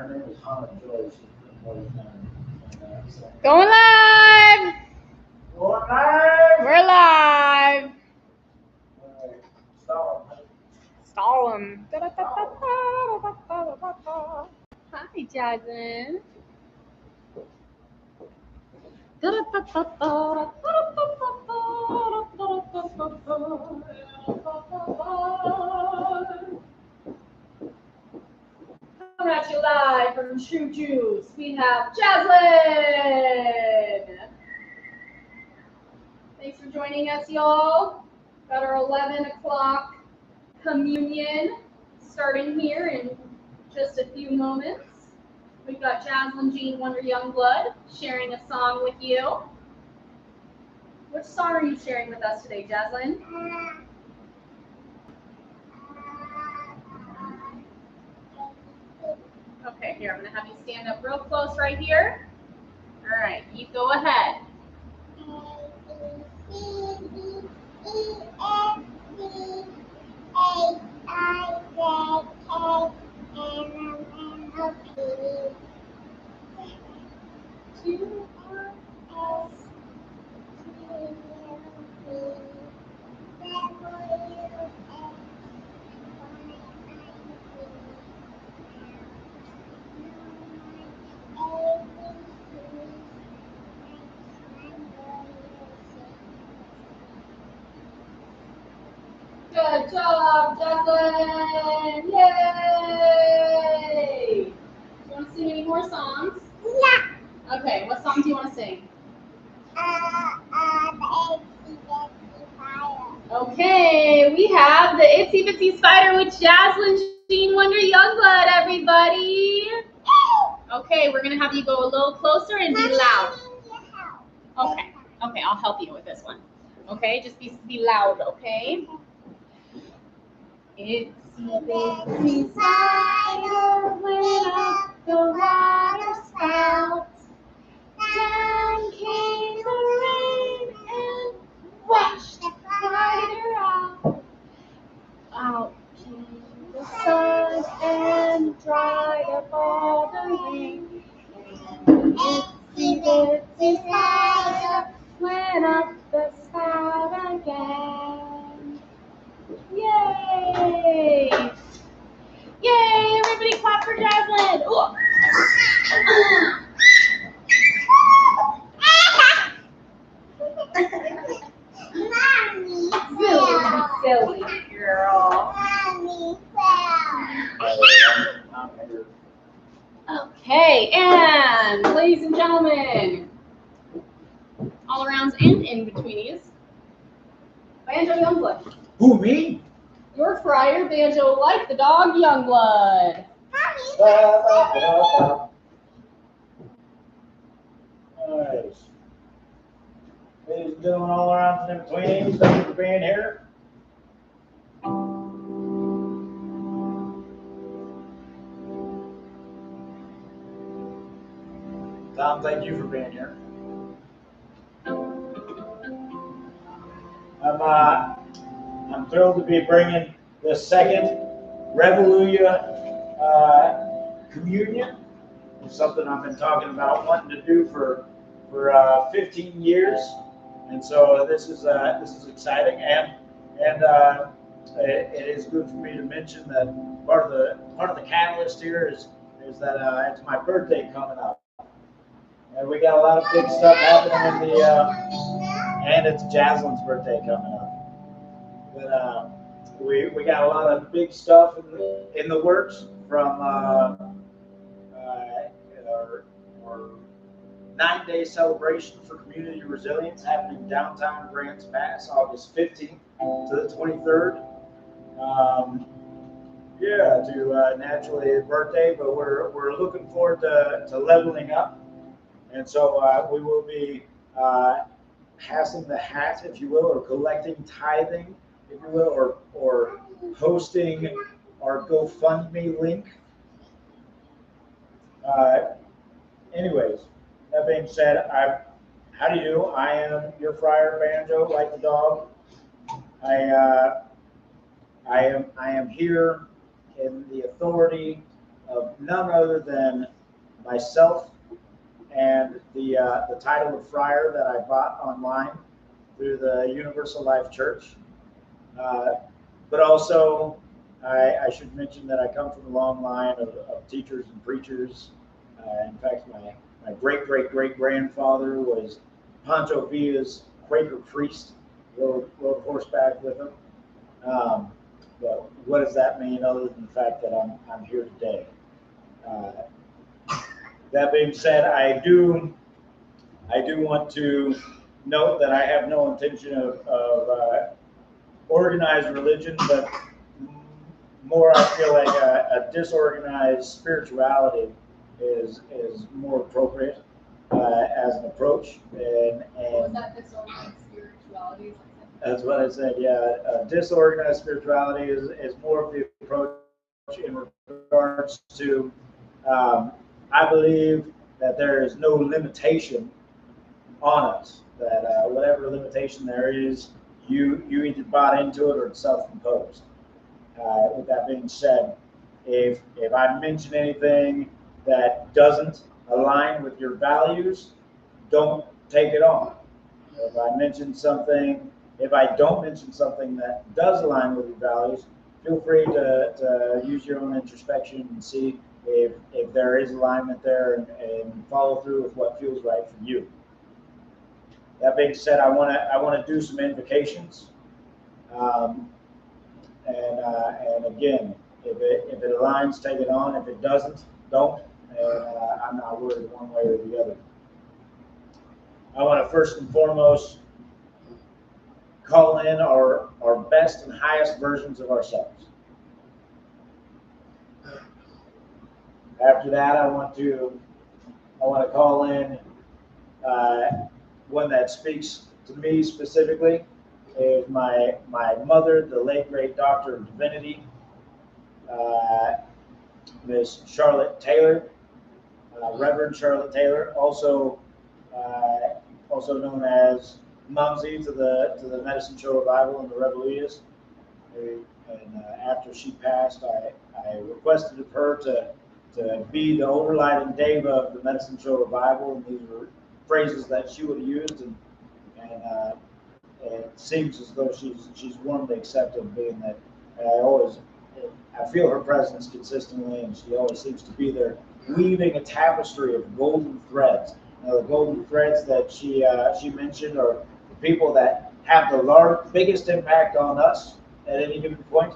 her name is Hannah Joy. Going live! Going live! We're live! Stall. Stall 'em. Hi, Jasmine. Coming at you live from True Juice, we have Jaslyn. Thanks for joining us, y'all. Got our 11 o'clock communion starting here in just a few moments. We've got Jaslyn Jean Wonder Youngblood sharing a song with you. Which song are you sharing with us today, Jaslyn? Okay, here, I'm going to have you stand up real close right here. All right, you go ahead. Good job, Jaslyn! Yay! Do you want to sing any more songs? Yeah. Okay, what song do you want to sing? The Itsy Bitsy Fire. Okay, we have the Itsy Bitsy Spider with Jaslyn Jean Wonder Youngblood, everybody. Okay, we're going to have you go a little closer and be loud. Okay, I'll help you with this one. Okay, just be loud, okay? Itsy Bitsy Spider went up the water spout. Down came the rain and washed the spider out. Out came the sun and dried up all the rain. Itsy Bitsy Spider went up the spout again. Yay! Yay! Everybody clap for Jaslyn! Ooh. Mommy Silly girl. Mommy fell. Okay, and ladies and gentlemen, all arounds and in-betweenies, Banjo Youngblood. Who, me? Your friar, Banjo, like the dog Youngblood. Nice. Ladies and gentlemen, all around and in between, thank you for being here. Tom, thank you for being here. I'm thrilled to be bringing the second Revolujah communion. It's something I've been talking about wanting to do for 15 years, and so this is exciting, and it is good for me to mention that part of the catalyst here is that it's my birthday coming up. And we got a lot of big stuff happening in and it's Jaslyn's birthday coming up. But we got a lot of big stuff in the works from our 9-day celebration for community resilience happening downtown Grants Pass, August 15th to the 23rd. To naturally his birthday, but we're looking forward to leveling up. And so we will be passing the hat, if you will, or collecting tithing, if you will, or hosting our GoFundMe link. Anyways, that being said, how do you do? I am your friar, Banjo, like the dog. I am here in the authority of none other than myself and the title of friar that I bought online through the Universal Life Church. But also, I should mention that I come from a long line of teachers and preachers. In fact, my great-great-great-grandfather was Pancho Villa's Quaker priest, rode horseback with him. But what does that mean other than the fact that I'm here today? That being said, I do want to note that I have no intention of organized religion, but more I feel like a disorganized spirituality is more appropriate as an approach. And What was that disorganized spirituality? that's what I said. Yeah, disorganized spirituality is more of the approach in regards to. I believe that there is no limitation on us. That whatever limitation there is, you either bought into it or it's self-imposed. With that being said, if I mention anything that doesn't align with your values, don't take it on. If I don't mention something that does align with your values, feel free to use your own introspection and see if there is alignment there and follow through with what feels right for you. That being said, I want to do some invocations, and again, if it aligns, take it on. If it doesn't, don't. And I'm not worried one way or the other. I want to first and foremost call in our best and highest versions of ourselves. After that, I want to call in one that speaks to me specifically. Is my mother, the late great Doctor of Divinity, Miss Charlotte Taylor, Reverend Charlotte Taylor, also known as Mumsy to the Medicine Show Revival and the Revolujahs. And after she passed, I requested of her to be the overriding deva of the Medicine Show Revival, and these were phrases that she would have used, and it seems as though she's warmly accepted, being that I feel her presence consistently, and she always seems to be there, weaving a tapestry of golden threads. Now, the golden threads that she mentioned are the people that have the biggest impact on us at any given point,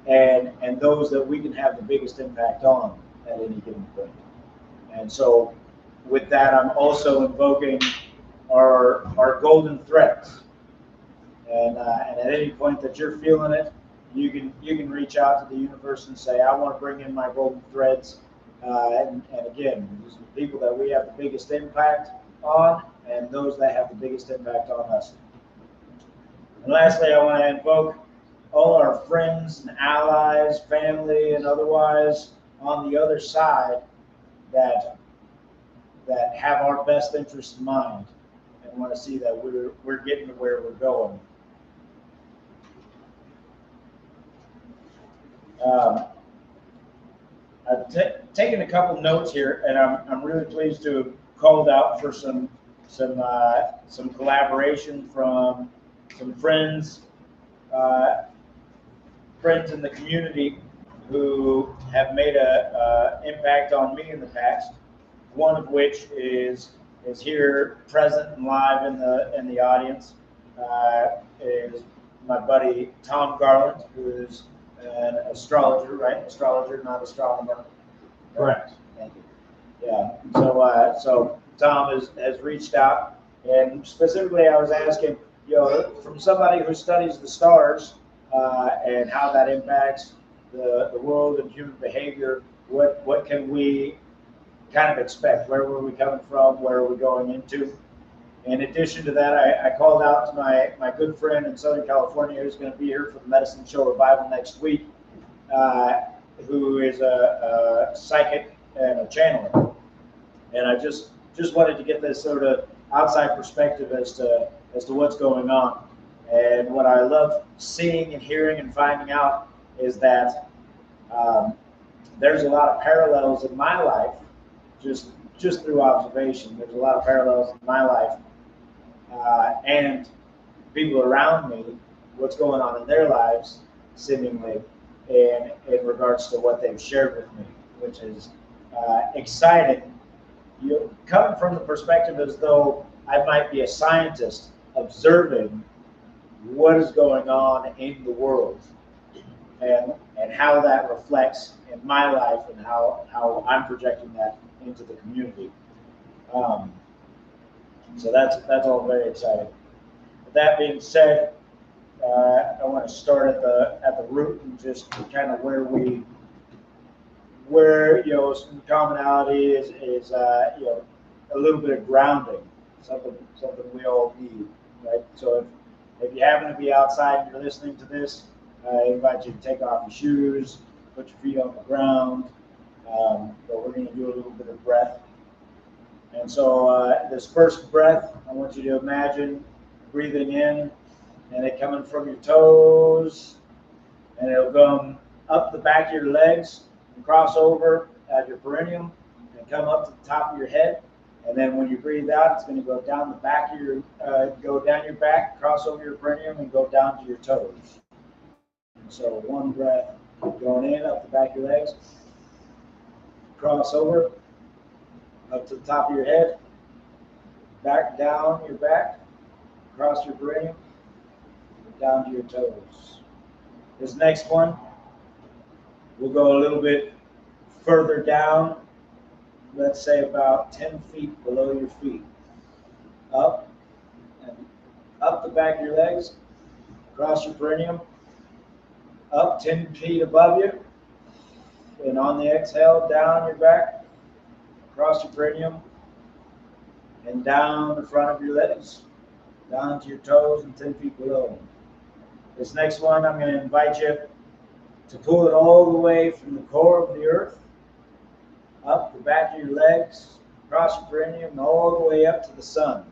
and those that we can have the biggest impact on at any given point. And so, with that, I'm also invoking our golden threads. And at any point that you're feeling it, you can reach out to the universe and say, I want to bring in my golden threads. And again, these are the people that we have the biggest impact on, and those that have the biggest impact on us. And lastly, I want to invoke all our friends and allies, family, and otherwise on the other side that have our best interests in mind and want to see that we're getting to where we're going. I've taken a couple notes here, and I'm really pleased to have called out for some collaboration from some friends in the community who have made a impact on me in the past. One of which is here present and live in the audience, is my buddy Tom Garland, who is an astrologer, right? Astrologer, not astronomer. Correct. Thank you. Yeah. So Tom has reached out, and specifically, I was asking, from somebody who studies the stars and how that impacts the world and human behavior, what can we kind of expect? Where were we coming from? Where are we going into? In addition to that, I called out to my good friend in Southern California who's going to be here for the Medicine Show Revival next week, who is a psychic and a channeler. And I just wanted to get this sort of outside perspective as to what's going on. And what I love seeing and hearing and finding out is that there's a lot of parallels in my life, just through observation. There's a lot of parallels in my life and people around me, what's going on in their lives, seemingly, in regards to what they've shared with me, which is exciting. You come from the perspective as though I might be a scientist observing what is going on in the world and how that reflects in my life and how I'm projecting that into the community. So that's all very exciting. With that being said, I want to start at the root and just kind of where some commonality is a little bit of grounding, something we all need, right? So if you happen to be outside and you're listening to this, I invite you to take off your shoes, put your feet on the ground, but we're going to do a little bit of breath. And so this first breath, I want you to imagine breathing in and it coming from your toes, and it'll come up the back of your legs and cross over at your perineum and come up to the top of your head. And then when you breathe out, it's going to go down the back of your, go down your back, cross over your perineum, and go down to your toes. And so one breath going in up the back of your legs, cross over up to the top of your head, back down your back, across your perineum, down to your toes. This next one, we'll go a little bit further down, let's say about 10 feet below your feet. Up and up the back of your legs, across your perineum, up 10 feet above you, and on the exhale, down your back, across your perineum, and down the front of your legs, down to your toes and 10 feet below. This next one, I'm going to invite you to pull it all the way from the core of the earth, up the back of your legs, across your perineum, and all the way up to the sun.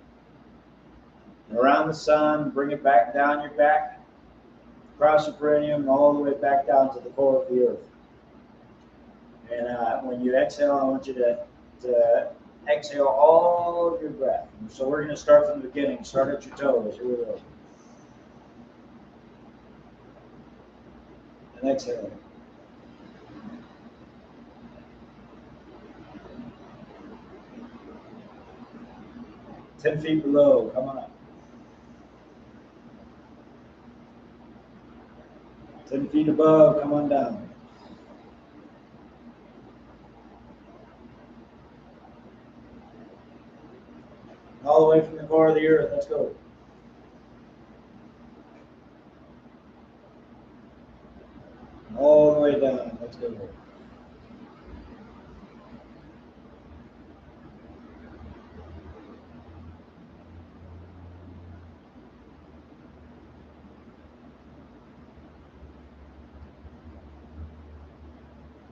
And around the sun, bring it back down your back, across your perineum, and all the way back down to the core of the earth. And when you exhale, I want you to exhale all of your breath. So we're going to start from the beginning. Start at your toes. Here we go. And exhale. Ten feet below. Come on up. 10 feet above. Come on down. All the way from the core of the earth. Let's go. All the way down. Let's go.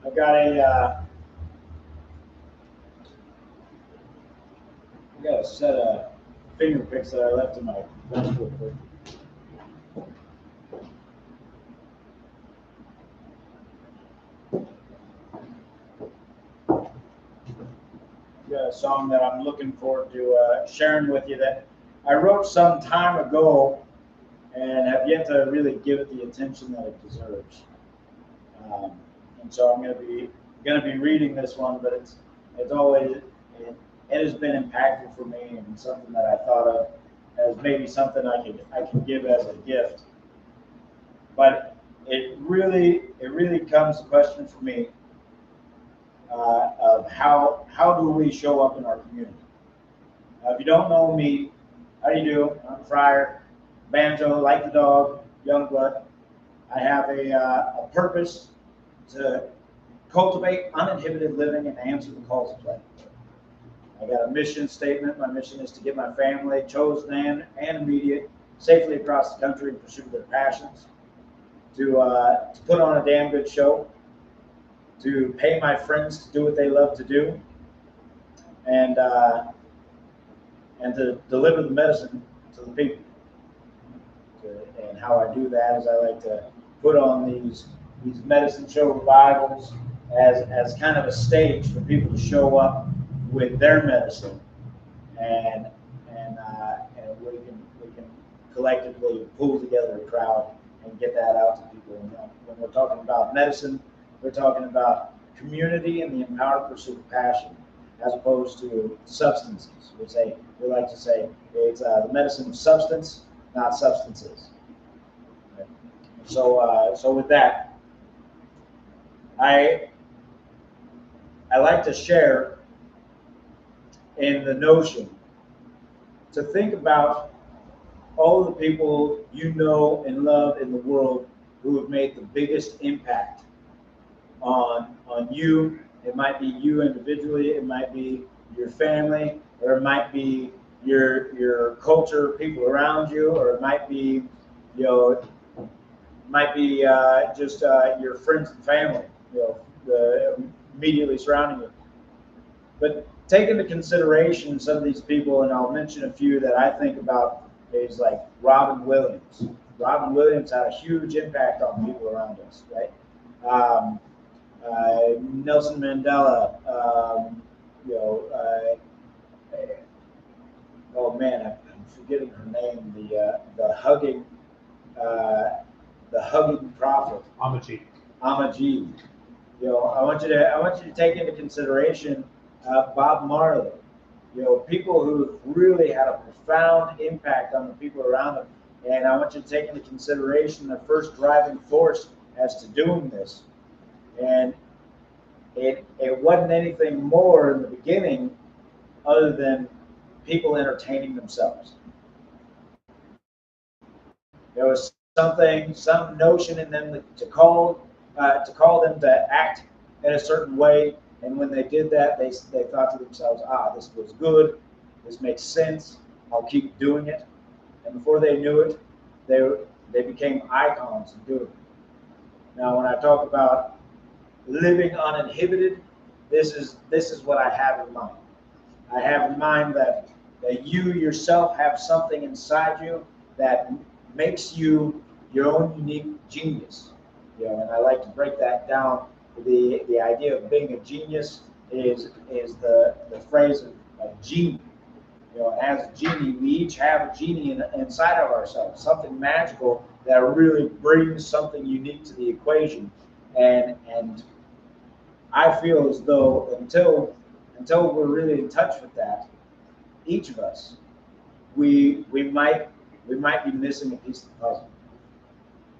I've got a set of finger picks that I left in my vegetable book. A song that I'm looking forward to sharing with you that I wrote some time ago and have yet to really give it the attention that it deserves. And so I'm going to be reading this one, but it's always it has been impactful for me and something that I thought of as maybe something I can give as a gift. But it really comes to the question for me of how do we show up in our community. If you don't know me, how do you do? I'm Friar, banjo, like the dog, Youngblood. I have a purpose to cultivate uninhibited living and answer the calls of play. I got a mission statement. My mission is to get my family, chosen and immediate, safely across the country in pursuit of their passions, to put on a damn good show, to pay my friends to do what they love to do, and to deliver the medicine to the people. And how I do that is I like to put on these medicine show revivals as kind of a stage for people to show up with their medicine, and and we can collectively pull together a crowd and get that out to people. And when we're talking about medicine, we're talking about community and the empowered pursuit of passion, as opposed to substances. We like to say it's the medicine of substance, not substances. Okay. So with that, I like to share in the notion to think about all the people you know and love in the world who have made the biggest impact on you. It might be you individually, it might be your family, or it might be your culture, people around you, or it might be, you know, just your friends and family, you know, immediately surrounding you. But take into consideration some of these people, and I'll mention a few that I think about, is like Robin Williams. Robin Williams had a huge impact on people around us, right? Nelson Mandela, oh man, I'm forgetting her name. The hugging prophet. Amajid. You know, I want you to take into consideration Bob Marley. You know, people who really had a profound impact on the people around them. And I want you to take into consideration the first driving force as to doing this. And it wasn't anything more in the beginning other than people entertaining themselves. There was some notion in them to call them to act in a certain way, and when they did that, they thought to themselves, this was good, this makes sense, I'll keep doing it. And before they knew it, they became icons of doing it. Now, when I talk about living uninhibited, this is what I have in mind. I have in mind that you yourself have something inside you that makes you your own unique genius. You know, and I like to break that down. The idea of being a genius is the phrase of genie. You know, as a genie, we each have a genie inside of ourselves, something magical that really brings something unique to the equation. And I feel as though until we're really in touch with that, each of us, we might be missing a piece of the puzzle.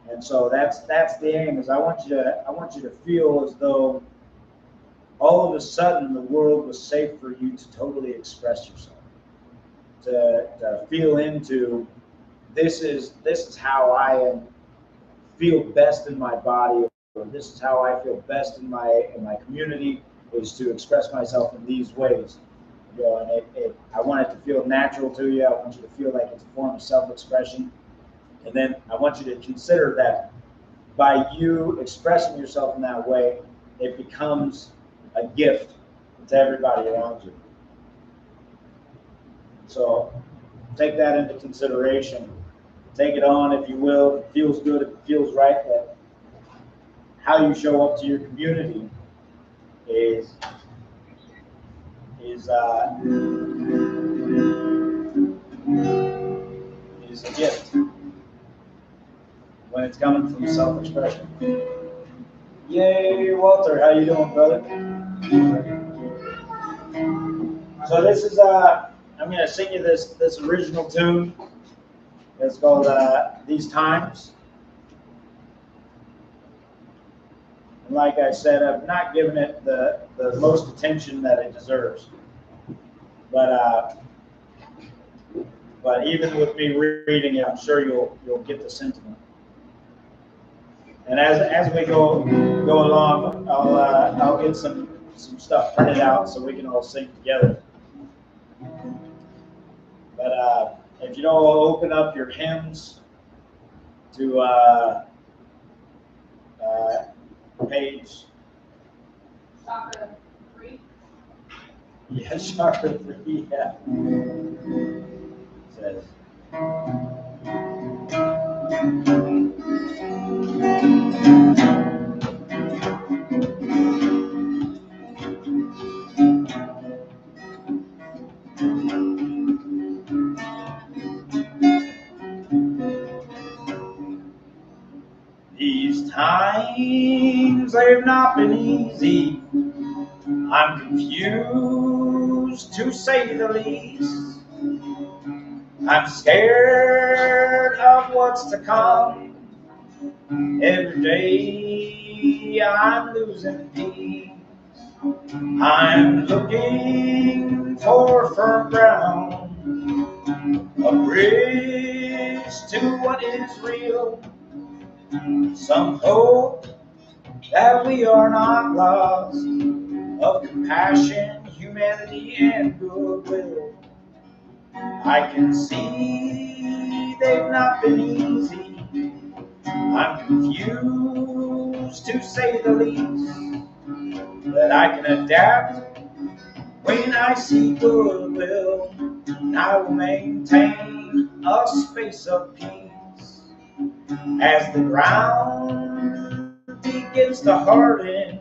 And so that's the aim. Is I want you to feel as though all of a sudden the world was safe for you to totally express yourself, to feel into this is how I feel best in my body, or this is how I feel best in my community, is to express myself in these ways. You know, and I want it to feel natural to you. I want you to feel like it's a form of self-expression. And then I want you to consider that by you expressing yourself in that way, it becomes a gift to everybody around you. So take that into consideration. Take it on, if you will. If it feels good, if it feels right, that how you show up to your community is a gift when it's coming from self-expression. Yay, Walter, how you doing, brother? So this is I'm gonna sing you this original tune. It's called These Times. And like I said, I've not given it the most attention that it deserves. But even with me reading it, I'm sure you'll get the sentiment. And as we go along, I'll get some stuff printed out so we can all sing together. But if you don't open up your hymns to page. Chakra 3. Yeah, chakra 3. Yeah. It says. they've not been easy. I'm confused, to say the least. I'm scared of what's to come. Every day I'm losing peace. I'm looking for firm ground, a bridge to what is real. Some hope that we are not lost, of compassion, humanity, and goodwill. I can see they've not been easy. I'm confused, to say the least, but I can adapt when I see goodwill. I will maintain a space of peace as the ground begins to harden.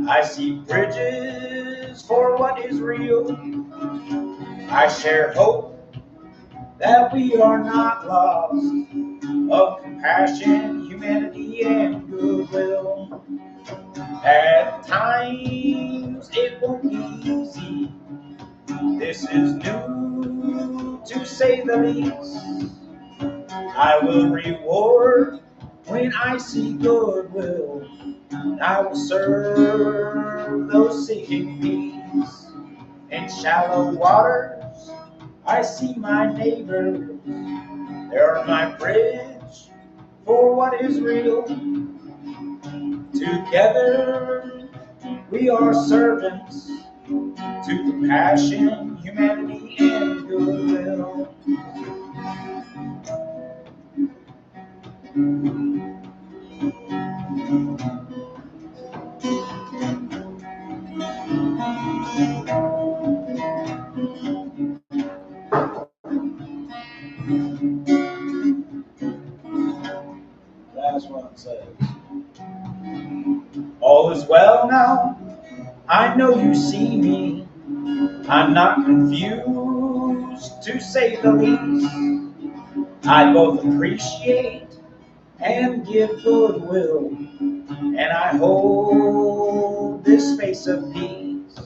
I see bridges for what is real. I share hope that we are not lost, of compassion, humanity, and goodwill. At times it won't be easy. This is new, to say the least. I will reward when I see goodwill. I will serve those seeking peace. In shallow waters, I see my neighbors. They're my bridge for what is real. Together, we are servants to compassion, humanity, and goodwill. Last one says, all is well now, I know you see me. I'm not confused, to say the least. I both appreciate and give goodwill, and I hold this space of peace.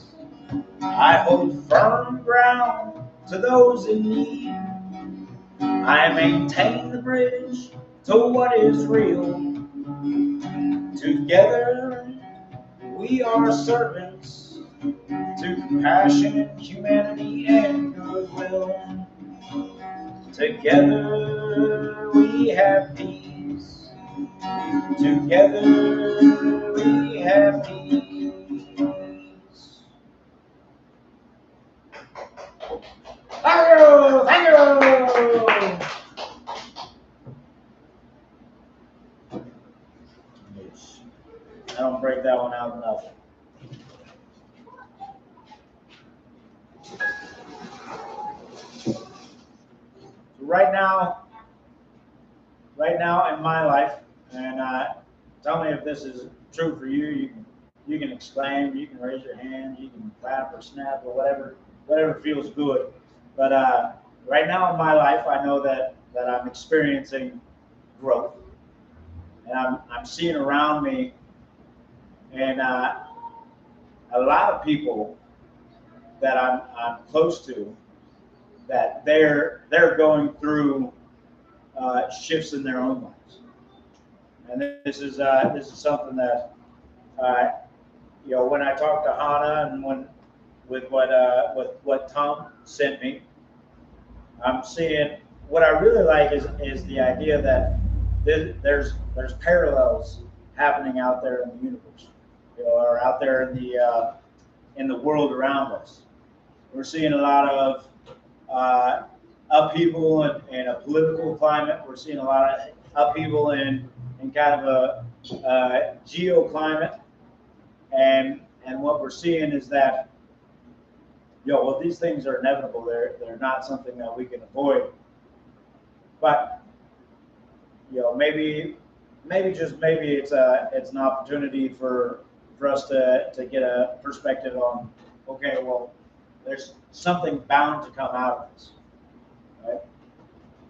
I hold firm ground to those in need. I maintain the bridge to what is real. Together, we are servants to compassion, humanity, and goodwill. Together, we have peace. Together, we have peace. Thank you! Thank you! Yes. I don't break that one out enough. So right now in my life, and tell me if this is true for you. You can exclaim, you can raise your hand, you can clap or snap or whatever feels good. But right now in my life, I know that I'm experiencing growth, and I'm seeing around me, and a lot of people that I'm close to, that they're going through shifts in their own lives, and this is something that when I talked to Hannah and with what Tom sent me, I'm seeing what I really like is the idea that there's parallels happening out there in the universe, or out there in the world around us. We're seeing a lot of upheaval in a political climate. We're seeing a lot of upheaval in kind of a geoclimate, and what we're seeing is that well, these things are inevitable. They're not something that we can avoid. But maybe it's an opportunity for us to get a perspective on, okay, well, there's something bound to come out of this, right?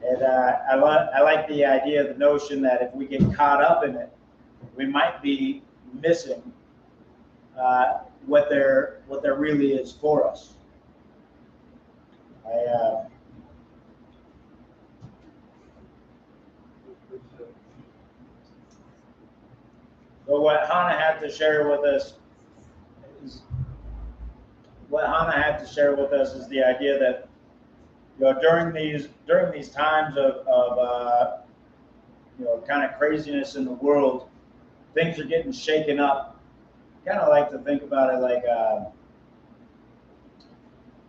And I like the idea, the notion that if we get caught up in it, we might be missing what there really is for us. But what Hannah had to share with us is the idea that, you know, during these times of you know, kind of craziness in the world, things are getting shaken up. Kind of like to think about it like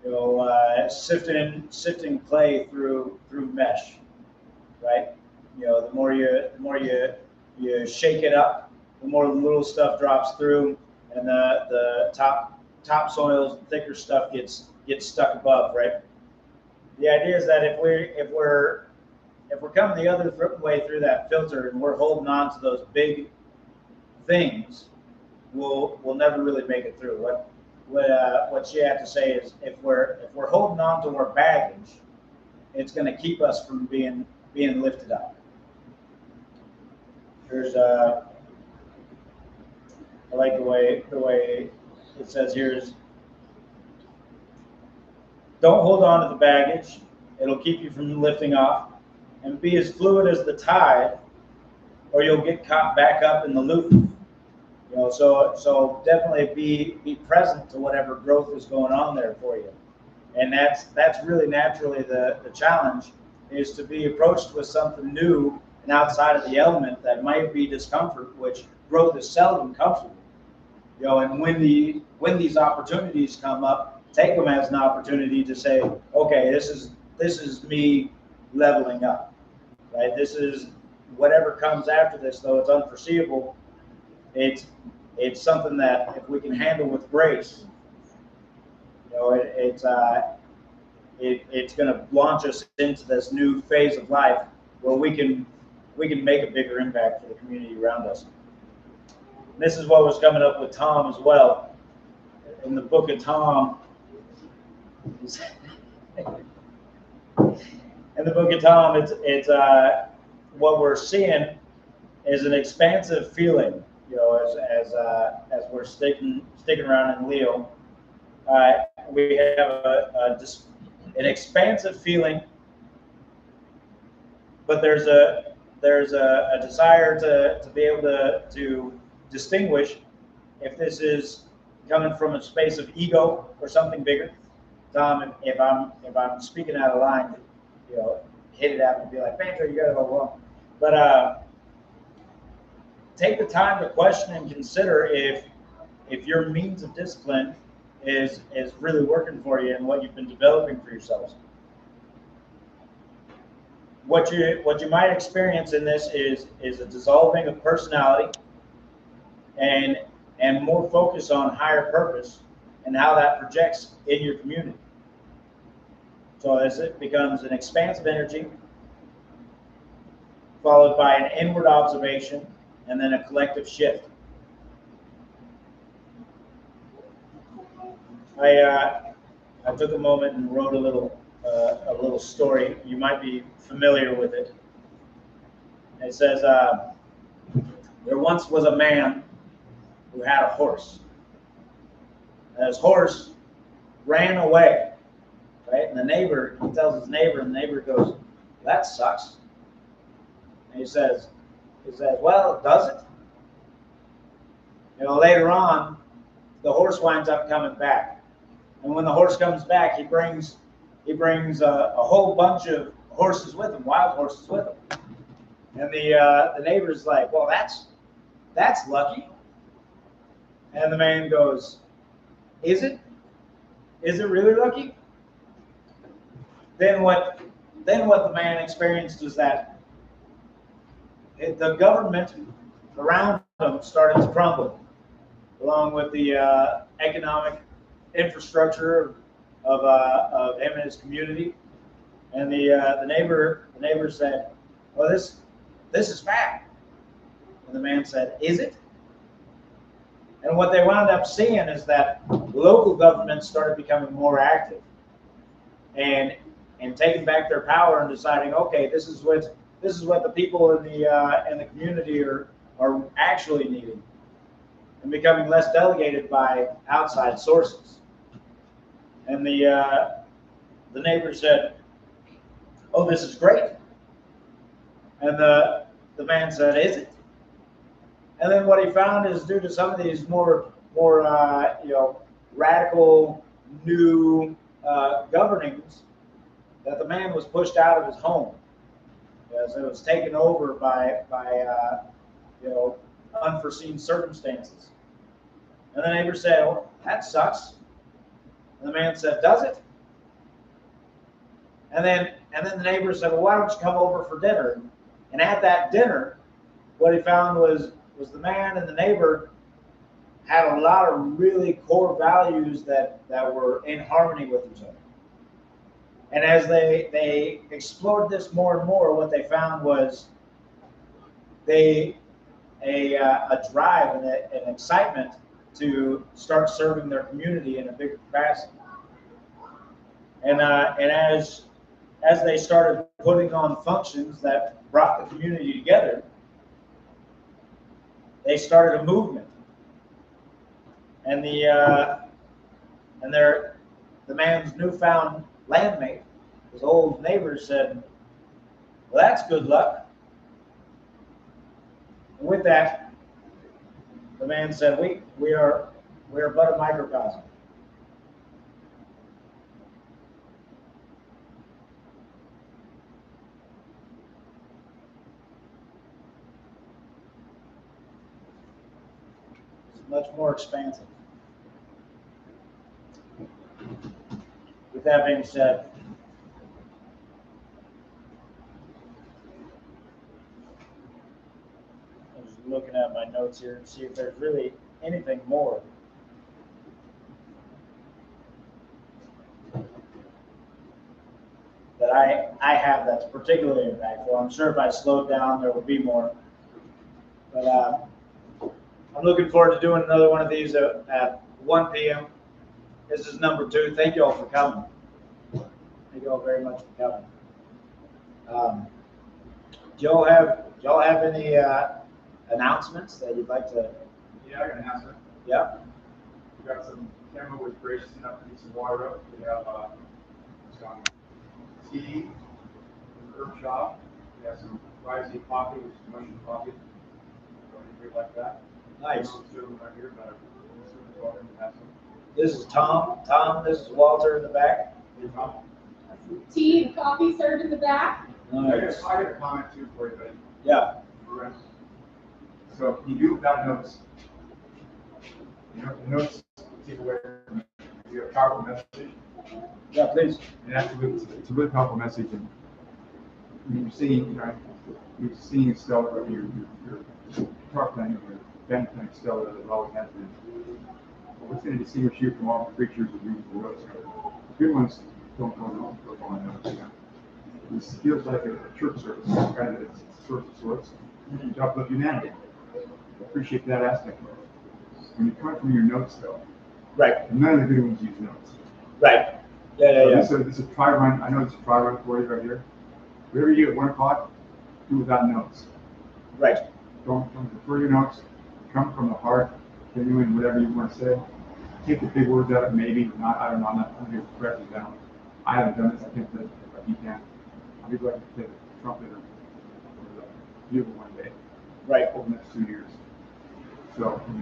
you know, sifting clay through mesh, right? You know, the more you shake it up, the more the little stuff drops through, and the top soils, thicker stuff gets stuck above, right? The idea is that if we're coming the other way through that filter and we're holding on to those big things, we'll never really make it through. What she had to say is, if we're holding on to our baggage, it's going to keep us from being lifted up. There's I like the way it says here is, don't hold on to the baggage. It'll keep you from lifting off, and be as fluid as the tide, or you'll get caught back up in the loop. You know, so definitely be present to whatever growth is going on there for you. And that's really naturally the challenge, is to be approached with something new and outside of the element that might be discomfort, which growth is seldom comfortable. You know, and when these opportunities come up, take them as an opportunity to say, okay, this is me leveling up, right? This is whatever comes after this, though it's unforeseeable. It's something that if we can handle with grace, you know, it's going to launch us into this new phase of life where we can make a bigger impact for the community around us. And this is what was coming up with Tom as well. In the book of Tom, it's what we're seeing is an expansive feeling. You know, as we're sticking around in Leo, we have an expansive feeling, but there's a desire to be able to distinguish if this is coming from a space of ego or something bigger. Tom, if I'm speaking out of line, you know, hit it out and be like, Banjo, you got it all wrong. But take the time to question and consider if your means of discipline is really working for you and what you've been developing for yourselves. What you might experience in this is a dissolving of personality and more focus on higher purpose and how that projects in your community. So as it becomes an expansive energy, followed by an inward observation, and then a collective shift. I took a moment and wrote a little story. You might be familiar with it. It says, there once was a man who had a horse. And his horse ran away, right? And he tells his neighbor, and the neighbor goes, that sucks. And he says, well, does it? You know, later on, the horse winds up coming back. And when the horse comes back, he brings a whole bunch of horses with him, wild horses with him. And the neighbor's like, well, that's lucky. And the man goes, is it? Is it really lucky? Then what the man experienced was that the government around him started to crumble, along with the economic infrastructure of him and his community. And the neighbor said, well, this is bad. And the man said, is it? And what they wound up seeing is that local governments started becoming more active and taking back their power and deciding, okay, this is what the people in the community are actually needing. and becoming less delegated by outside sources. And the neighbor said, "Oh, this is great." And the man said, "Is it?" And then what he found is, due to some of these more radical new governings, that the man was pushed out of his home as it was taken over by unforeseen circumstances. And the neighbor said, "Well, that sucks." And the man said, "Does it?" And then the neighbor said, "Well, why don't you come over for dinner?" And at that dinner, what he found was the man and the neighbor had a lot of really core values that were in harmony with each other. And as they explored this more and more, what they found was a drive and an excitement to start serving their community in a bigger capacity. And as they started putting on functions that brought the community together, they started a movement. And the man's newfound landmate, his old neighbor, said, "Well, that's good luck." And with that, the man said, we are but a microcosm. It's much more expansive. With that being said, I'm just looking at my notes here and see if there's really anything more. That I have that's particularly impactful. I'm sure if I slowed down, there would be more. But I'm looking forward to doing another one of these at 1 p.m. This is number 2. Thank you all for coming. Thank you all very much for coming. Do y'all have any announcements that you'd like to? Yeah, I got an announcement. Yeah. We got Cameron was gracious enough to get some water up. We have some tea from the herb shop. We have some rising coffee, which is mushroom coffee. So anything like that. Nice. Right here, but welcome to have some. This is Tom. This is Walter in the back. Hey, Tom. Tea and coffee served in the back. Nice. I got a comment too for you, buddy. Yeah. So you do without notes. You know, the notes take away from it. You have a powerful message. Yeah, please. And it's a really powerful message. And when you're seeing, you're seeing Stella, your talk plan, your band plan Stella, that it always has been. What's going to distinguish you from all the creatures that use the notes? The good ones don't go on notes. This feels like a church service, kind of a source of sorts. To uplift humanity. Appreciate that aspect of it. When you come from your notes, though, Right. none of the good ones use notes. Right. Yeah. So this is a try run. I know it's a try run for you right here. Whatever you do at 1 o'clock, do without notes. Right. Don't defer your notes. Come from the heart, genuine, whatever you want to say. Take the big words out of it, maybe. Not, I don't know. I'm not going to correct it down. I haven't done this. I think that you can. I'd be glad to play the trumpet or the bugle one day. Right. Over the next 2 years. So we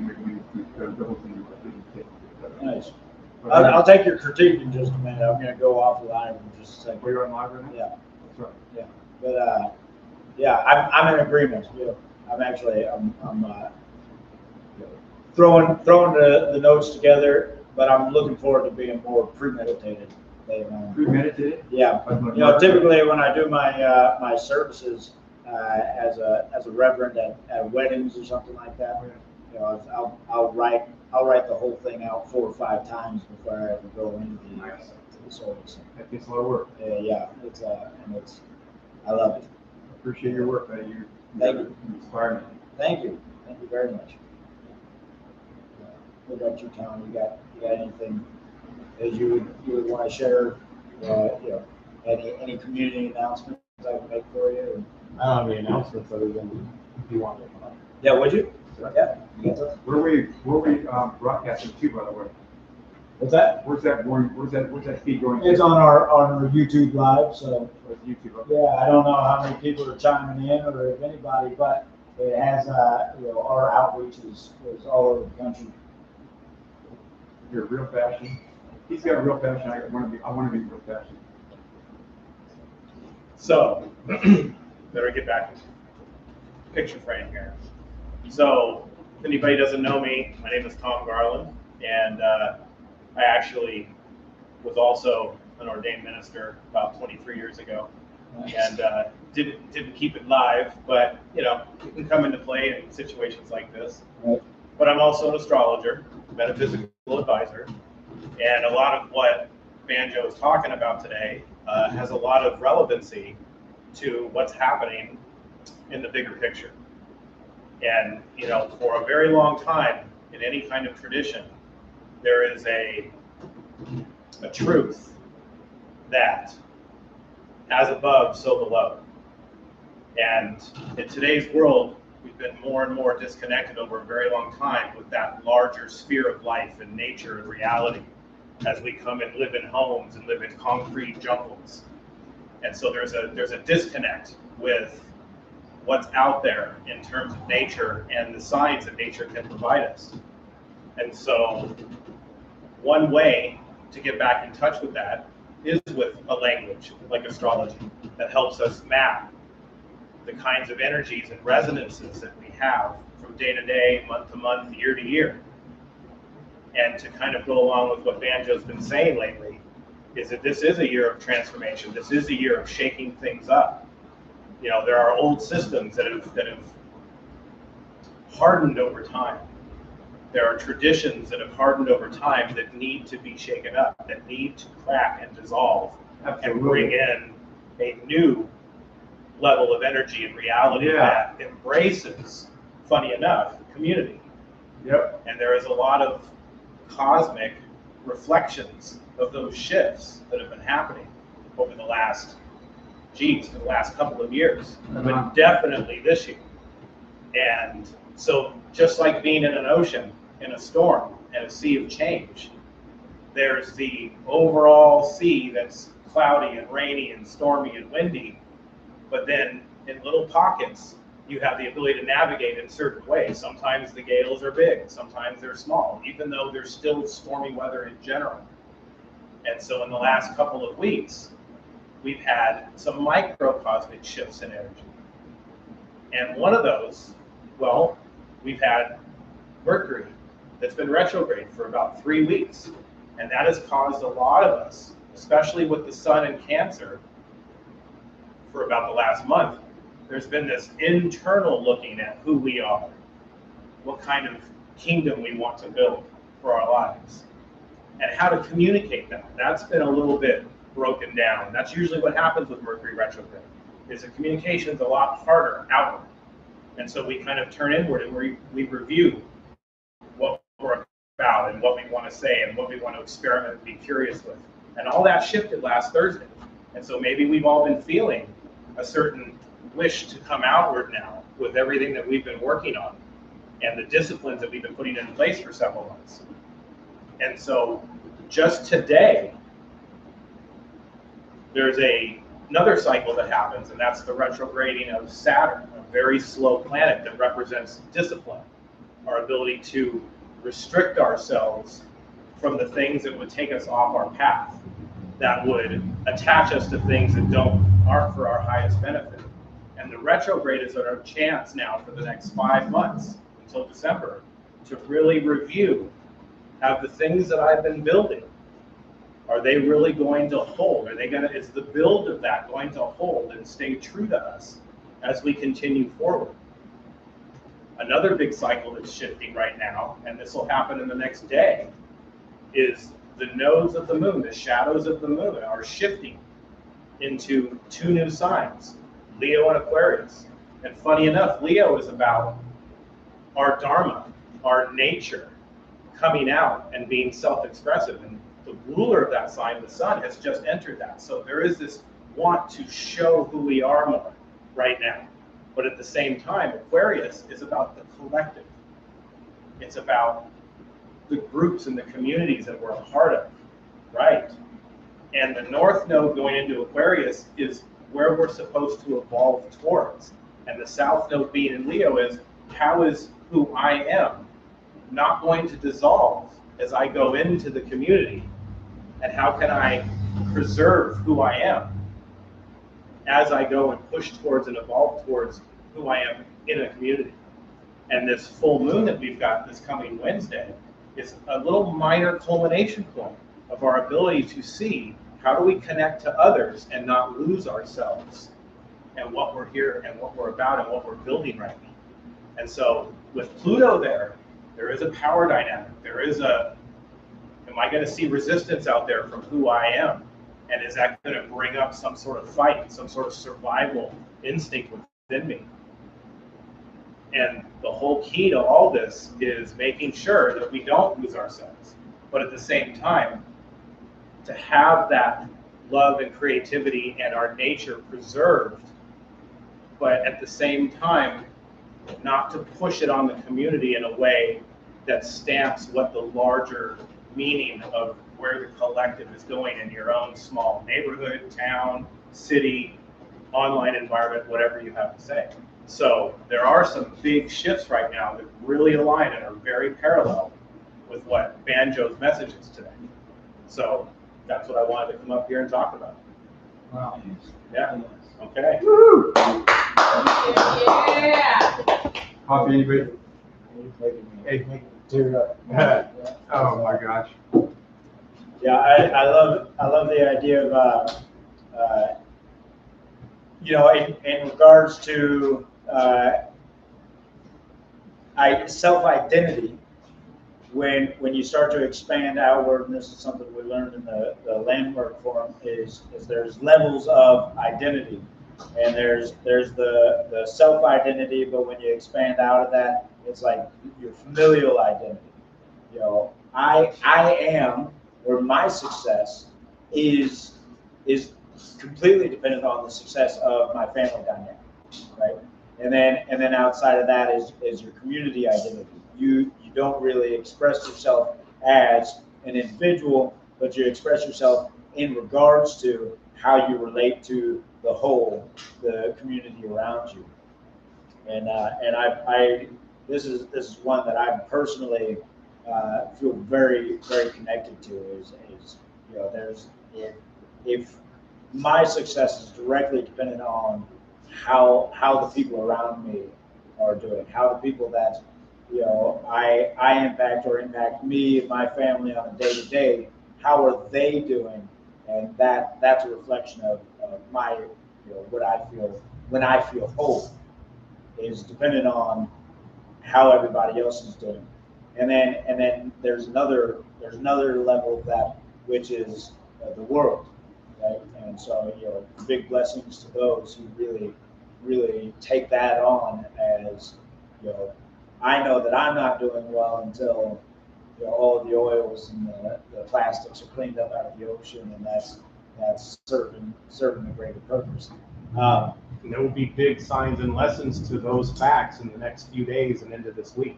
double thing. Nice. I'll take your critique in just a minute. I'm going to go off live in just a second. We're on live right now? Yeah. That's right. Yeah. But I'm in agreement. I'm throwing the notes together, but I'm looking forward to being more premeditated. Premeditated? Yeah. Typically when I do my services as a reverend at weddings or something like that, I'll write the whole thing out 4 or 5 times before I ever go into the service. That takes a lot of work. Yeah. I love it. Appreciate your work, buddy. Thank you. You inspire me. Thank you very much. What about you, Tom? You got anything that you would want to share? Any community announcements I can make for you? I don't have any announcements other than if you want to come up. Yeah, would you? right? Yeah. Yes, sir. Where we broadcasting to, by the way? What's that? Where's that going? Where's that feed going? It's on our YouTube live, so With YouTube. Okay. yeah, I don't know how many people are chiming in or if anybody, but it has our outreach is all over the country. You're real fashion. He's got real fashion. I want to be real fashion. So, better get back into picture frame here. So, if anybody doesn't know me, my name is Tom Garland, and I actually was also an ordained minister about 23 years ago, and didn't keep it live, but you know, it can come into play in situations like this. Right. But I'm also an astrologer, metaphysical advisor, and a lot of what Banjo is talking about today has a lot of relevancy to what's happening in the bigger picture. And you know, for a very long time in any kind of tradition, there is a truth that as above, so below. And in today's world, we've been more and more disconnected over a very long time with that larger sphere of life and nature and reality as we come and live in homes and live in concrete jungles. And so there's a disconnect with what's out there in terms of nature and the signs that nature can provide us. And so one way to get back in touch with that is with a language like astrology that helps us map the kinds of energies and resonances that we have from day to day, month to month, year to year. And to kind of go along with what Banjo's been saying lately, is that this is a year of transformation. This is a year of shaking things up. You know, there are old systems that have hardened over time. There are traditions that have hardened over time that need to be shaken up, that need to crack and dissolve. Absolutely. And bring in a new level of energy and reality that embraces, funny enough, community. Yep. And there is a lot of cosmic reflections of those shifts that have been happening over the last, for the last couple of years, but definitely this year. And so just like being in an ocean, in a storm, and a sea of change, there's the overall sea that's cloudy and rainy and stormy and windy, but then in little pockets, you have the ability to navigate in certain ways. Sometimes the gales are big, sometimes they're small, even though there's still stormy weather in general. And so in the last couple of weeks, we've had some microcosmic shifts in energy. And one of those, well, we've had Mercury that's been retrograde for about 3 weeks. And that has caused a lot of us, especially with the sun in Cancer, for about the last month, there's been this internal looking at who we are, what kind of kingdom we want to build for our lives, and how to communicate that. That's been a little bit broken down. That's usually what happens with Mercury retrograde, is the communication's a lot harder outward. And so we kind of turn inward and we review what we're about and what we want to say and what we want to experiment and be curious with. And all that shifted last Thursday. And so maybe we've all been feeling a certain wish to come outward now with everything that we've been working on and the disciplines that we've been putting in place for several months. And so just today, there's another cycle that happens, and that's the retrograding of Saturn, a very slow planet that represents discipline, our ability to restrict ourselves from the things that would take us off our path, that would attach us to things that aren't for our highest benefit. And the retrograde is our chance now for the next 5 months until December to really review, have the things that I've been building, are they really going to hold? Is the build of that going to hold and stay true to us as we continue forward? Another big cycle that's shifting right now, and this will happen in the next day, is the nodes of the moon, the shadows of the moon are shifting into 2 new signs, Leo and Aquarius. And funny enough, Leo is about our dharma, our nature, coming out and being self-expressive. And the ruler of that sign, the sun, has just entered that. So there is this want to show who we are more right now. But at the same time, Aquarius is about the collective. It's about the groups and the communities that we're a part of, right? And the North Node going into Aquarius is where we're supposed to evolve towards. And the South Node being in Leo is, how is who I am not going to dissolve as I go into the community? And how can I preserve who I am as I go and push towards and evolve towards who I am in a community? And this full moon that we've got this coming Wednesday is a little minor culmination point of our ability to see how do we connect to others and not lose ourselves and what we're here and what we're about and what we're building right now. And so with Pluto there is a power dynamic. There is a, am I going to see resistance out there from who I am? And is that going to bring up some sort of fight, some sort of survival instinct within me? And the whole key to all this is making sure that we don't lose ourselves, but at the same time, to have that love and creativity and our nature preserved, but at the same time, not to push it on the community in a way that stamps what the larger meaning of where the collective is going in your own small neighborhood, town, city, online environment, whatever you have to say. So there are some big shifts right now that really align and are very parallel with what Banjo's message is today. So that's what I wanted to come up here and talk about. Wow. Yeah. Okay. Woo! Yeah. Coffee, anybody? Hey, tear up. Oh my gosh. Yeah, I love the idea of in regards to self-identity. When you start to expand outward, and this is something we learned in the landmark forum, is there's levels of identity, and there's the self-identity, but when you expand out of that, it's like your familial identity. I am, or my success is completely dependent on the success of my family dynamic, right? And then outside of that is your community identity. You don't really express yourself as an individual, but you express yourself in regards to how you relate to the whole, the community around you. And I this is one that I personally feel very, very connected to. Is there's if my success is directly dependent on how the people around me are doing, how the people that I impact or impact me and my family on a day-to-day, how are they doing? And that's a reflection of my, what I feel when I feel whole is dependent on how everybody else is doing. And then there's another level of that, which is the world, right? And so big blessings to those who really take that on as I know that I'm not doing well until all of the oils and the plastics are cleaned up out of the ocean, and that's serving a greater purpose. And there will be big signs and lessons to those facts in the next few days and into this week.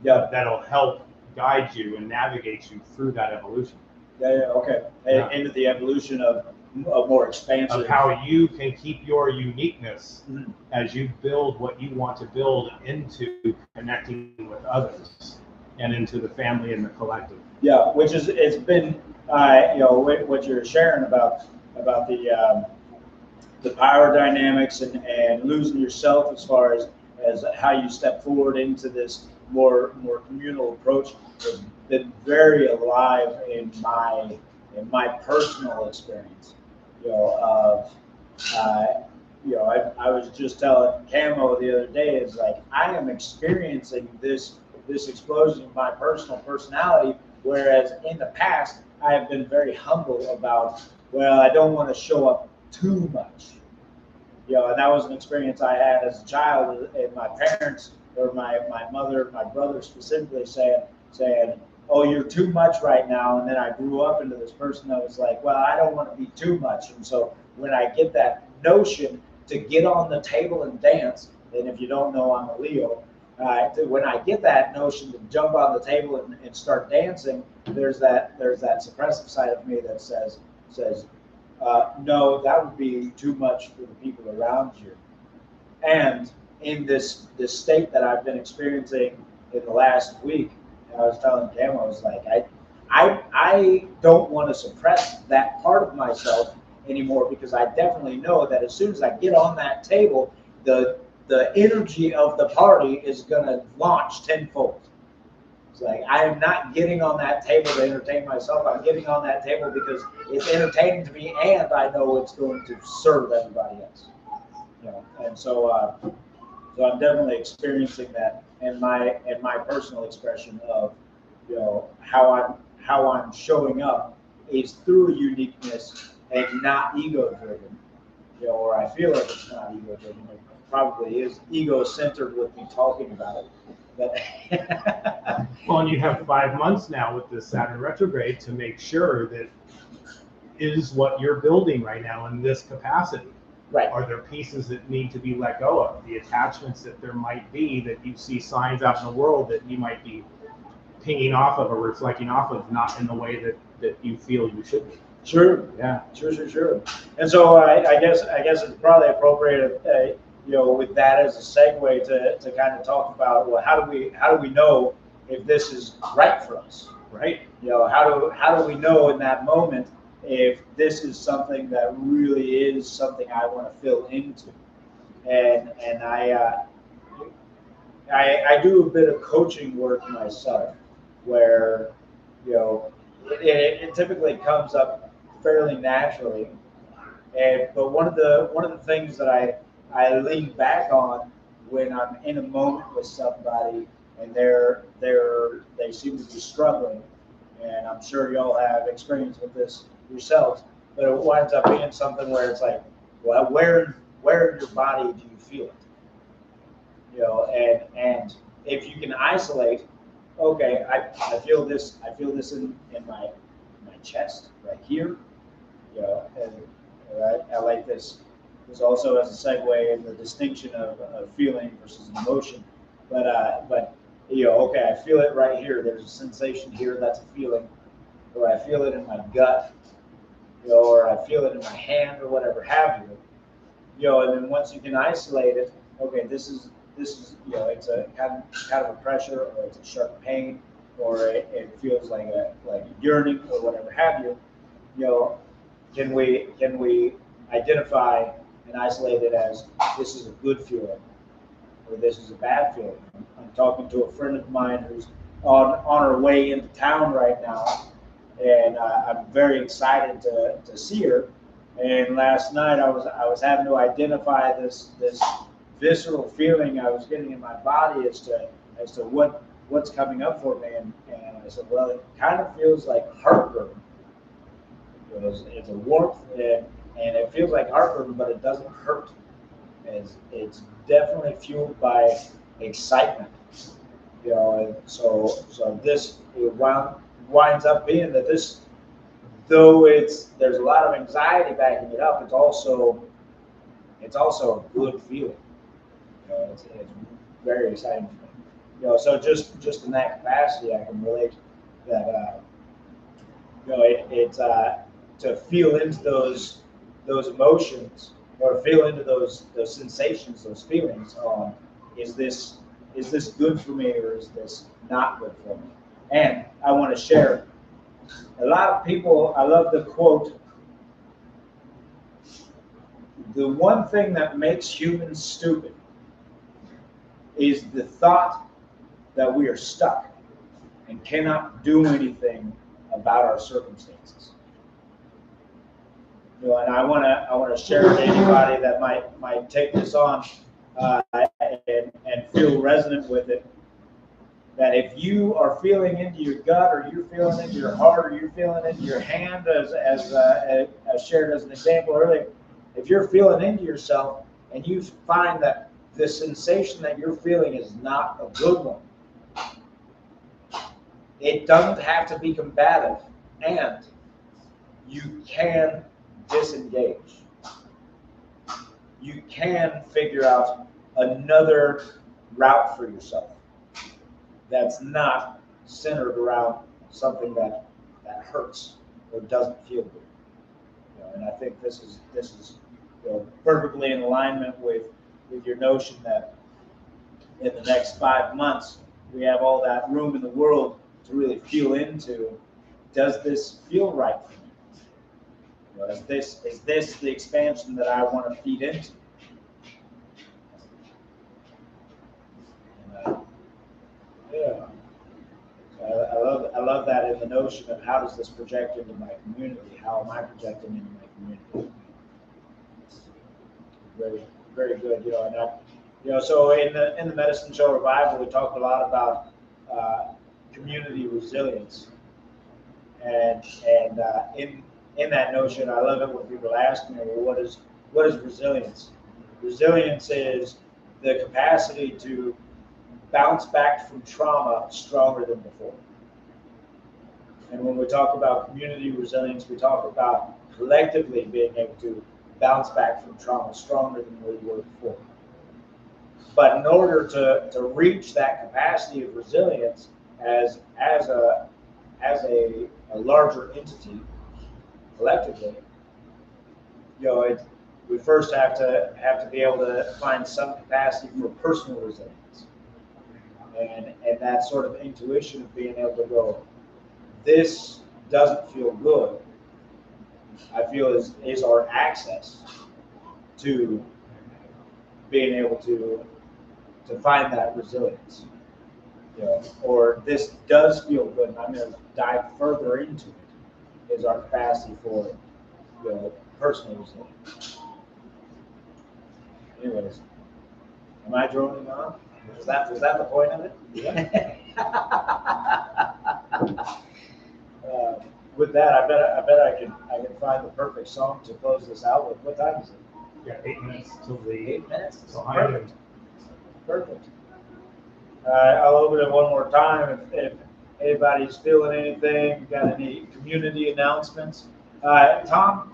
Yeah. That'll help guide you and navigate you through that evolution. Okay. Yeah. Into the evolution of a more expansive. Of how you can keep your uniqueness Mhm. as you build what you want to build into connecting with others and into the family and the collective. Yeah, which is it's been what you're sharing about the power dynamics and losing yourself as far as how you step forward into this more communal approach has been very alive in my personal experience. I was just telling Camo the other day, is like I am experiencing this explosion of my personal personality, whereas in the past I have been very humble about, well, I don't want to show up too much. And that was an experience I had as a child, and my parents, or my mother, my brother specifically saying, oh, you're too much right now. And then I grew up into this person that was like, well, I don't want to be too much. And so when I get that notion to get on the table and dance, and if you don't know, I'm a Leo, when I get that notion to jump on the table and start dancing, there's that suppressive side of me that says no, that would be too much for the people around you. And in this state that I've been experiencing in the last week, I was telling Cam, I was like, I don't want to suppress that part of myself anymore, because I definitely know that as soon as I get on that table, the energy of the party is going to launch tenfold. It's like, I am not getting on that table to entertain myself. I'm getting on that table because it's entertaining to me, and I know it's going to serve everybody else. You know, and so I'm definitely experiencing that in my personal expression of, you know, how I'm showing up is through uniqueness and not ego driven. You know, or I feel like it's not ego driven. It probably is ego centered with me talking about it. But Well, and you have 5 months now with the Saturn retrograde to make sure that is what you're building right now in this capacity. right. Are there pieces that need to be let go of? The attachments that there might be that you see signs out in the world that you might be pinging off of or reflecting off of, not in the way that you feel you should be. Sure. Yeah. Sure. And so I guess it's probably appropriate, you know, with that as a segue to kind of talk about, well, how do we know if this is right for us, Right. You know, how do we know in that moment if this is something that really is something I want to fill into? And I do a bit of coaching work myself, where, you know, it typically comes up fairly naturally. But one of the things that I lean back on when I'm in a moment with somebody and they seem to be struggling, and I'm sure y'all have experience with this yourselves, but it winds up being something where it's like, well, where in your body do you feel it? You know, and if you can isolate, okay, I feel this in my chest right here, you know, and I like this also as a segue in the distinction of feeling versus emotion, but you know, okay, I feel it right here. There's a sensation here, that's a feeling, or I feel it in my gut, you know, or I feel it in my hand, or whatever have you, you know, and then once you can isolate it, okay, this is you know, it's a kind of a pressure, or it's a sharp pain, or it feels like a yearning, or whatever have you, you know, can we identify and isolate it as this is a good feeling or this is a bad feeling? I'm talking to a friend of mine who's on her way into town right now, and I'm very excited to see her. And last night I was having to identify this visceral feeling I was getting in my body as to what's coming up for me, and I said, well, it kind of feels like heartburn. It's a warmth, and it feels like heartburn, but it doesn't hurt. It's definitely fueled by excitement, you know. And so this winds up being that this, though there's a lot of anxiety backing it up, it's also a good feeling. You know, it's very exciting for me. You know, so just in that capacity, I can relate that. You know, it's to feel into those emotions, or feel into those sensations, those feelings. Is this good for me, or is this not good for me? And I want to share. A lot of people, I love the quote, the one thing that makes humans stupid is the thought that we are stuck and cannot do anything about our circumstances. You know, and I want to share to anybody that might take this on and feel resonant with it, that if you are feeling into your gut, or you're feeling into your heart, or you're feeling into your hand, as shared as an example earlier, if you're feeling into yourself and you find that the sensation that you're feeling is not a good one, it doesn't have to be combative, and you can disengage. You can figure out another route for yourself that's not centered around something that hurts or doesn't feel good. You know, and I think this is you know, perfectly in alignment with your notion that in the next 5 months we have all that room in the world to really feel into. Does this feel right for me? You know, is this the expansion that I want to feed into? And, yeah. I love that in the notion of how does this project into my community? How am I projecting into my community? Very, very good. You know, and you know, so in the Medicine Show Revival, we talked a lot about community resilience, and in that notion, I love it when people ask me, well, what is resilience? Resilience is the capacity to bounce back from trauma stronger than before. And when we talk about community resilience, we talk about collectively being able to bounce back from trauma stronger than we were before. But in order to reach that capacity of resilience as a larger entity collectively, you know, we first have to be able to find some capacity for personal resilience. And that sort of intuition of being able to go, this doesn't feel good, I feel is our access to being able to find that resilience. You know, or this does feel good and I'm going to dive further into it, is our capacity for, you know, personal resilience. Anyways, am I droning on? Was that the point of it? Yeah. With that, I bet I can find the perfect song to close this out with. What time is it? Yeah, 8 minutes till the 8 minutes. till high noon. Perfect. I'll open it one more time. If anybody's feeling anything, got any community announcements? Tom,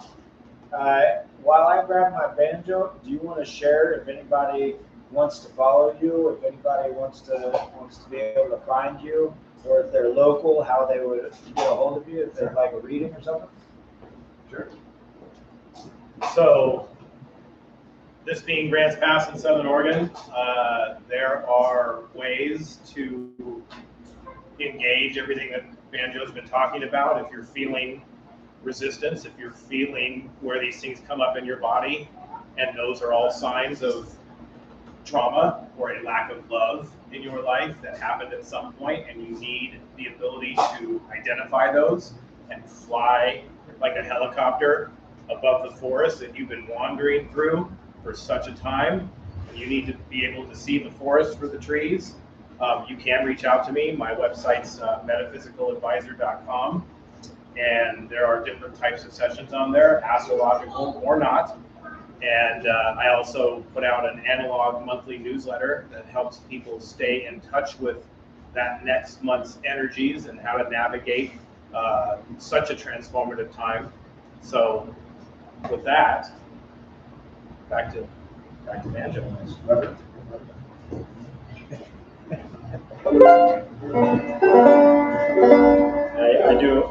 while I grab my banjo, do you want to share if anybody wants to follow you, if anybody wants to be able to find you, or if they're local, how they would get a hold of you, if they'd like a reading or something? Sure. So, this being Grants Pass in Southern Oregon, there are ways to engage everything that Banjo's been talking about. If you're feeling resistance, if you're feeling where these things come up in your body, and those are all signs of trauma or a lack of love in your life that happened at some point, and you need the ability to identify those and fly like a helicopter above the forest that you've been wandering through for such a time, and you need to be able to see the forest for the trees, you can reach out to me. My website's metaphysicaladvisor.com, and there are different types of sessions on there, astrological or not. And I also put out an analog monthly newsletter that helps people stay in touch with that next month's energies and how to navigate such a transformative time. So with that, back to Banjo.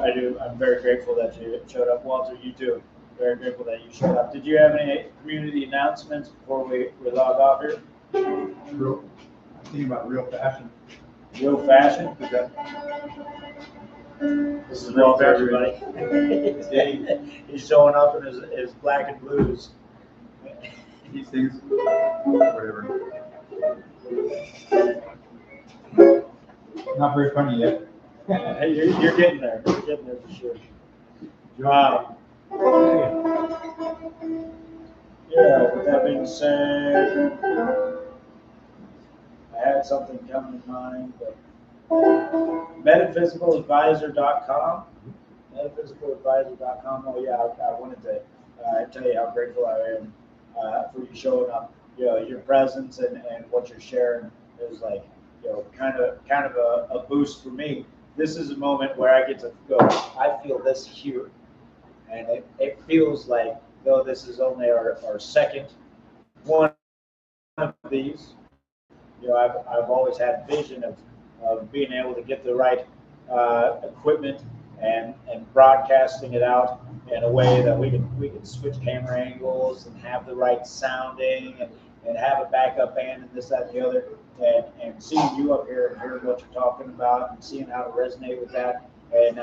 I do. I'm very grateful that you showed up. Walter, you too. Very grateful that you showed up. Did you have any community announcements before we log off here? I'm thinking about real fashion. Real fashion? This is Walter, everybody. He's showing up in his black and blues. These things, whatever. Not very funny yet. You're getting there. You're getting there for sure. Yeah, with that being said, I had something come to mind, but metaphysicaladvisor.com. Metaphysicaladvisor.com. Oh yeah, I wanted to tell you how grateful I am for you showing up. You know, your presence and what you're sharing is like, you know, kind of a boost for me. This is a moment where I get to go, I feel this here. And it feels like, though this is only our second one of these, I've always had vision of being able to get the right equipment and broadcasting it out in a way that we can switch camera angles and have the right sounding and have a backup band and this, that, and the other. And seeing you up here and hearing what you're talking about and seeing how to resonate with that, and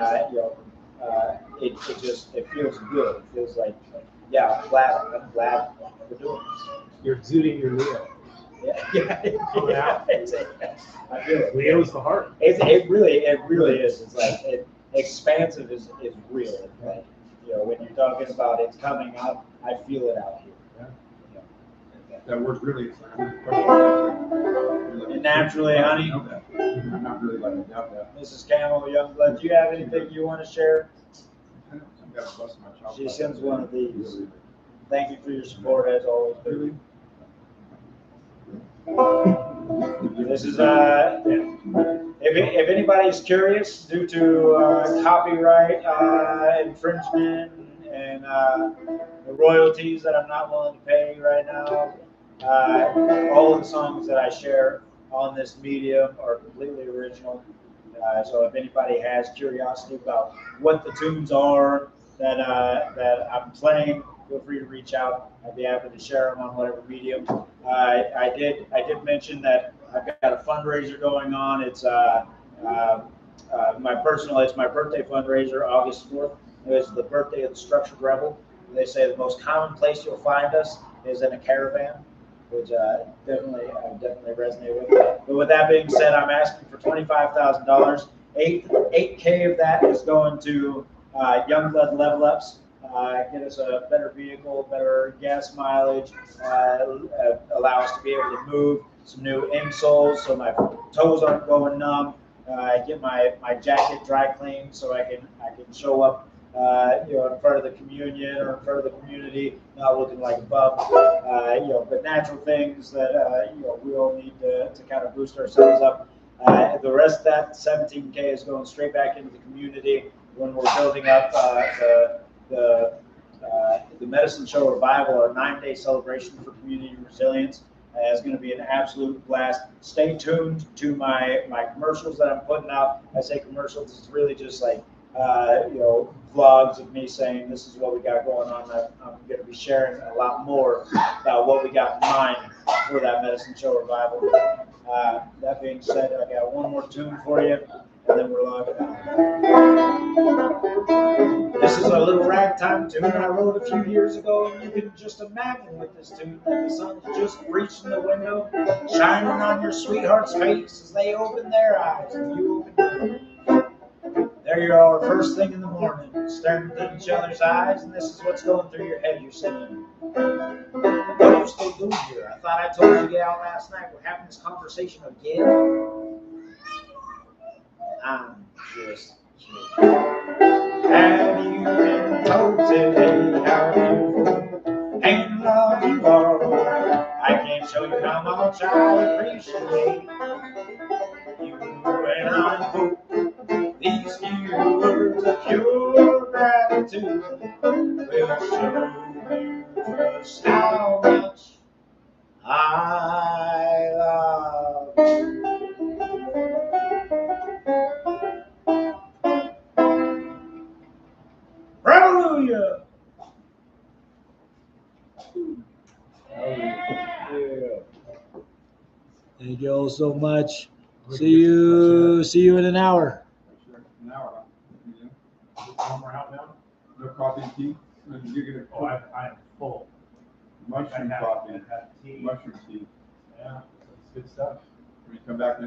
it feels good. It feels like yeah, I'm glad we're doing this. You're exuding your Leo. Yeah. Coming out. I feel it. Leo's the heart. It really is. It's like expansive is real. It's like, when you're talking about it's coming out, I feel it out here. That word really is And naturally, honey. I'm not really like a doubt that. Mrs. Camel, Youngblood, do you have anything you want to share? I've got to bust my chops. She sends one of these. Thank you for your support as always, baby. This is if anybody's curious, due to copyright infringement and the royalties that I'm not willing to pay right now, all of the songs that I share on this medium are completely original. So if anybody has curiosity about what the tunes are that I'm playing, feel free to reach out. I'd be happy to share them on whatever medium. I did mention that I've got a fundraiser going on. It's my birthday fundraiser, August 4th. It's the birthday of the Structured Rebel. They say the most common place you'll find us is in a caravan, which I definitely resonate with. But with that being said, I'm asking for $25,000. $8K of that is going to Youngblood Level Ups. Get us a better vehicle, better gas mileage, allow us to be able to move, some new insoles so my toes aren't going numb. Get my jacket dry cleaned so I can show up in front of the communion or in front of the community, not looking like a bum. But natural things that we all need to kind of boost ourselves up. The rest of that $17K is going straight back into the community when we're building up the Medicine Show Revival, our 9-day celebration for community resilience. Is going to be an absolute blast. Stay tuned to my commercials that I'm putting out. I say commercials, it's really just like vlogs of me saying this is what we got going on. I'm going to be sharing a lot more about what we got in mind for that Medicine Show Revival. That being said, I got one more tune for you, and then we're logging out. This is a little ragtime tune I wrote a few years ago, and you can just imagine with this tune that the sun's just reaching the window, shining on your sweetheart's face as they open their eyes and you open yours. There you are, first thing in the morning, staring into each other's eyes, and this is what's going through your head. You're saying, what are you still doing here? I thought I told you out last night we're having this conversation again. I'm just kidding. Have you been told today how beautiful and love you are? I can't show you how much I appreciate you, and I hope these few words of pure gratitude will show you just how much I love you. Revolujah! Thank you all so much. See you in an hour. An hour. When we're out now? No coffee and tea? You're gonna Oh, I am full. mushroom I coffee, had tea. mushroom tea. Yeah, it's good stuff. When you come back